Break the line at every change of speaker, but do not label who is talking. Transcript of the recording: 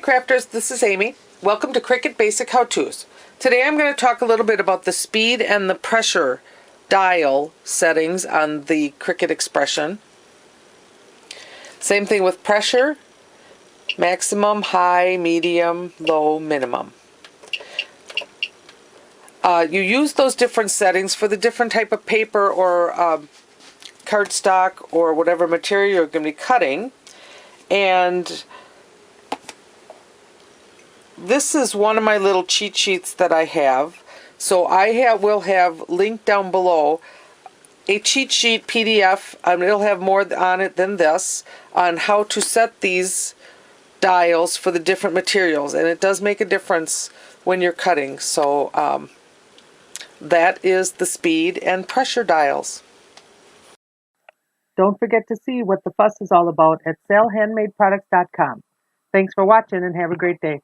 Crafters, this is Amy. Welcome to Cricut Basic How-Tos. Today I'm going to talk a little bit about the speed and the pressure dial settings on the Cricut Expression. Same thing with pressure, maximum, high, medium, low, minimum. You use those different settings for the different type of paper or cardstock or whatever material you're going to be cutting. And this is one of my little cheat sheets that I have. So will have linked down below a cheat sheet PDF. It'll have more on it than this on how to set these dials for the different materials, and it does make a difference when you're cutting. So that is the speed and pressure dials. Don't forget to see what the fuss is all about at sellhandmadeproducts.com. Thanks for watching and have a great day.